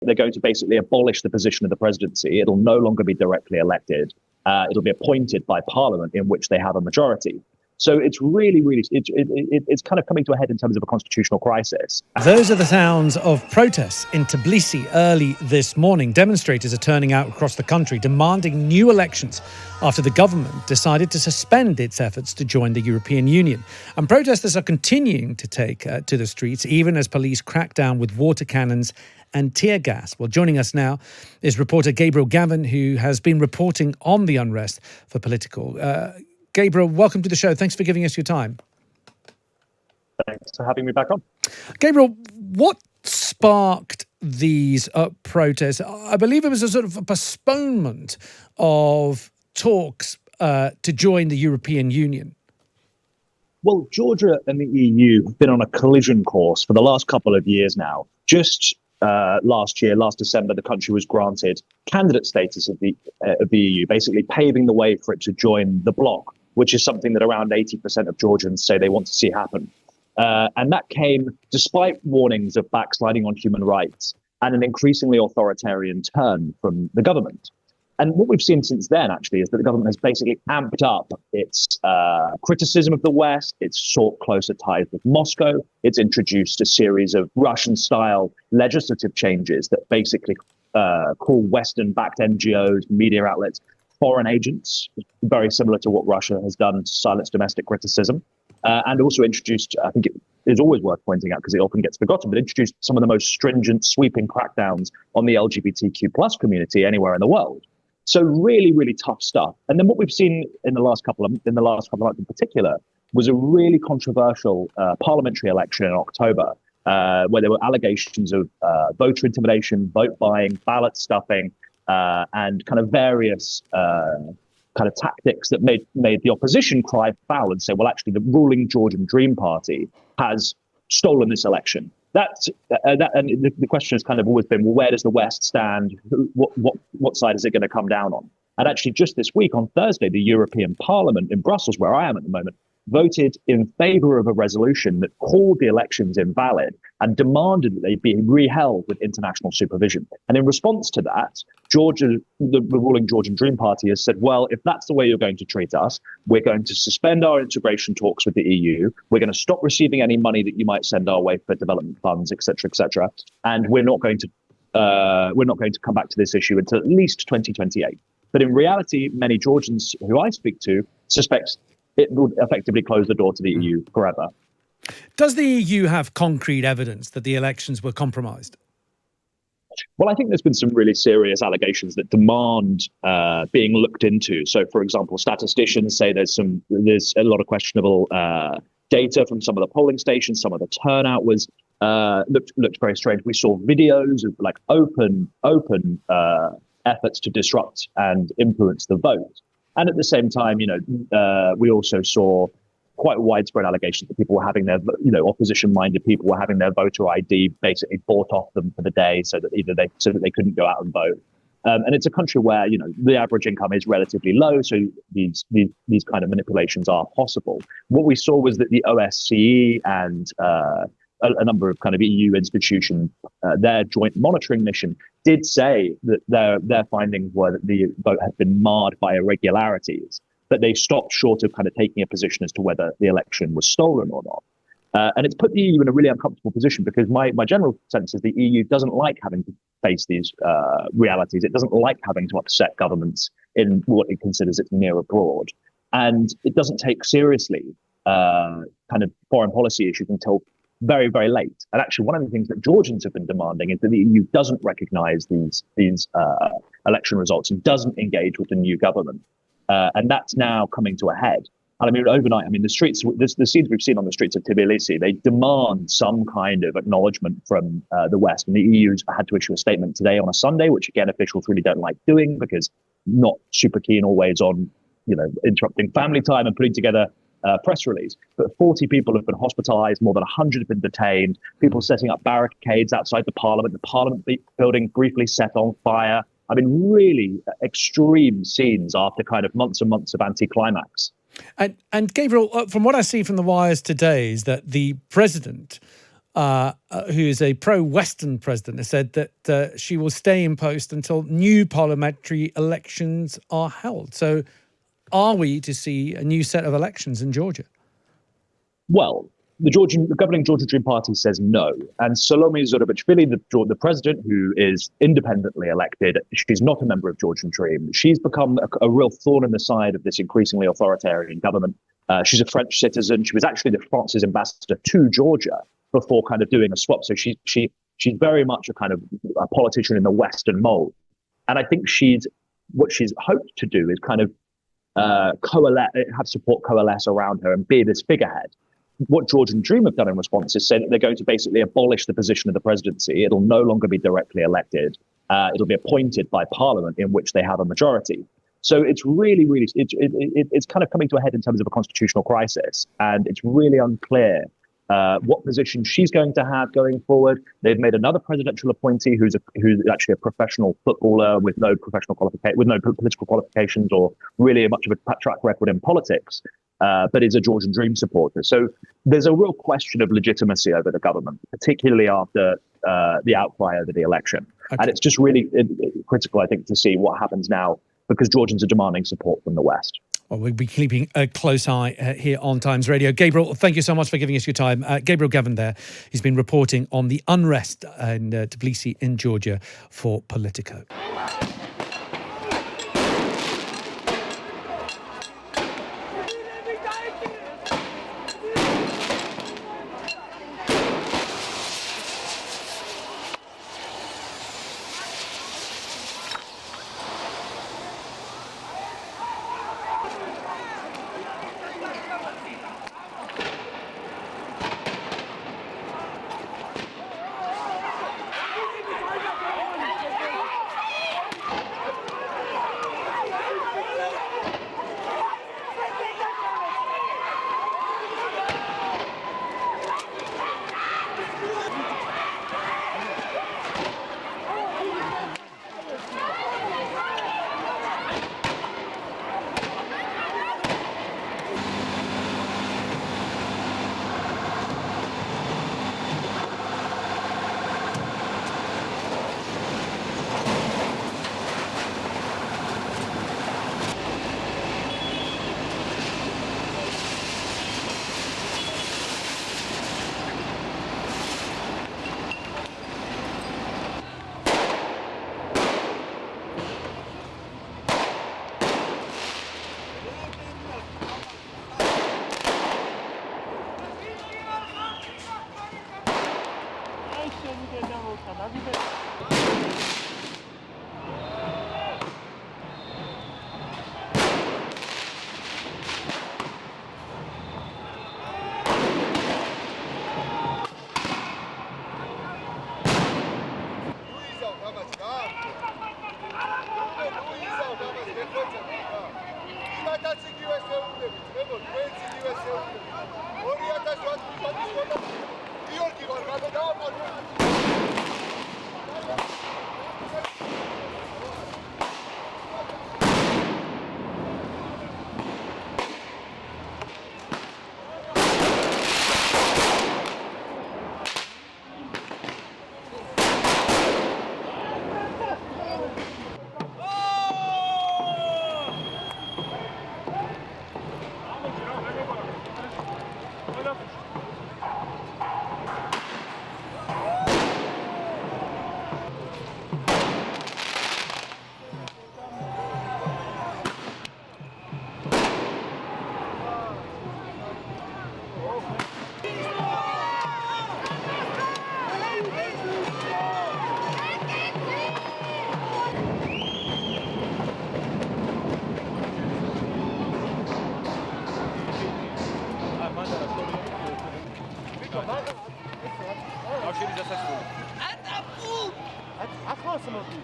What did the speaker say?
They're going to basically abolish the position of the presidency. It'll no longer be directly elected. It'll be appointed by parliament in which they have a majority. So it's really, it's kind of coming to a head in terms of a constitutional crisis. Those are the sounds of protests in Tbilisi early this morning. Demonstrators are turning out across the country demanding new elections after the government decided to suspend its efforts to join the European Union. And protesters are continuing to take to the streets, even as police crack down with water cannons and tear gas. Well, joining us now is reporter Gabriel Gavin, who has been reporting on the unrest for Political. Gabriel, welcome to the show. Thanks for giving us your time. Thanks for having me back on. Gabriel, what sparked these protests? I believe it was a sort of a postponement of talks to join the European Union. Well, Georgia and the EU have been on a collision course for the last couple of years now. Just last December, the country was granted candidate status of the EU, basically paving the way for it to join the bloc, which is something that around 80% of Georgians say they want to see happen. And that came despite warnings of backsliding on human rights and an increasingly authoritarian turn from the government. And what we've seen since then, actually, is that the government has basically amped up its criticism of the West. It's sought closer ties with Moscow. It's introduced a series of Russian-style legislative changes that basically call Western-backed NGOs, media outlets, foreign agents, very similar to what Russia has done to silence domestic criticism. And also introduced, I think it is always worth pointing out because it often gets forgotten, but introduced some of the most stringent, sweeping crackdowns on the LGBTQ plus community anywhere in the world. So really, really tough stuff. And then what we've seen in the last couple of months in particular was a really controversial parliamentary election in October, where there were allegations of voter intimidation, vote buying, ballot stuffing, and kind of various kind of tactics that made the opposition cry foul and say, well, actually, the ruling Georgian Dream Party has stolen this election. And the question has kind of always been, well, where does the West stand? What side is it going to come down on? And actually, just this week, on Thursday, the European Parliament in Brussels, where I am at the moment, voted in favor of a resolution that called the elections invalid and demanded that they be reheld with international supervision. And in response to that, Georgia, the ruling Georgian Dream Party, has said, well, if that's the way you're going to treat us, we're going to suspend our integration talks with the EU. We're going to stop receiving any money that you might send our way for development funds, et cetera, and we're not going to come back to this issue until at least 2028. But in reality, many Georgians who I speak to suspect it would effectively close the door to the EU forever. Does the EU have concrete evidence that the elections were compromised? Well, I think there's been some really serious allegations that demand being looked into. So, for example, statisticians say there's a lot of questionable data from some of the polling stations. Some of the turnout was looked very strange. We saw videos of like open efforts to disrupt and influence the vote. And at the same time, we also saw quite widespread allegations that people were having their, opposition-minded people were having their voter ID basically bought off them for the day, so that they couldn't go out and vote. And it's a country where the average income is relatively low, so these kind of manipulations are possible. What we saw was that the OSCE and a number of kind of EU institutions, their joint monitoring mission did say that their findings were that the vote had been marred by irregularities, but they stopped short of kind of taking a position as to whether the election was stolen or not. And it's put the EU in a really uncomfortable position because my general sense is the EU doesn't like having to face these realities. It doesn't like having to upset governments in what it considers its near abroad. And it doesn't take seriously kind of foreign policy issues until very, very late. And actually, one of the things that Georgians have been demanding is that the EU doesn't recognize these election results and doesn't engage with the new government. And that's now coming to a head. And I mean, overnight, the scenes we've seen on the streets of Tbilisi, they demand some kind of acknowledgement from the West. And the EU's had to issue a statement today on a Sunday, which again, officials really don't like doing because not super keen always on, interrupting family time and putting together press release. But 40 people have been hospitalized, more than 100 have been detained, people setting up barricades outside the parliament building briefly set on fire. Really extreme scenes after kind of months and months of anticlimax. And Gabriel, from what I see from the wires today is that the president who is a pro-Western president, has said that she will stay in post until new parliamentary elections are held. So are we to see a new set of elections in Georgia? Well, the governing Georgia Dream Party says no. And Salome Zurabishvili, the president, who is independently elected, she's not a member of Georgian Dream. She's become a real thorn in the side of this increasingly authoritarian government. She's a French citizen. She was actually France's ambassador to Georgia before kind of doing a swap. So she's very much a kind of a politician in the Western mold. And I think what she's hoped to do is kind of have support coalesce around her and be this figurehead. What Georgian Dream have done in response is say that they're going to basically abolish the position of the presidency. It'll no longer be directly elected. It'll be appointed by parliament in which they have a majority. So it's really, really, it's kind of coming to a head in terms of a constitutional crisis. And it's really unclear what position she's going to have going forward. They've made another presidential appointee who's actually a professional footballer with no political qualifications or really much of a track record in politics, but is a Georgian Dream supporter. So there's a real question of legitimacy over the government, particularly after the outcry over the election. Okay. And it's just really critical, I think, to see what happens now, because Georgians are demanding support from the West. Well, we'll be keeping a close eye here on Times Radio. Gabriel, thank you so much for giving us your time. Gabriel Gavin there. He's been reporting on the unrest in Tbilisi in Georgia for Politico. კავშირის დასასრული. ატაფუ! ატ ახლა სამოდი.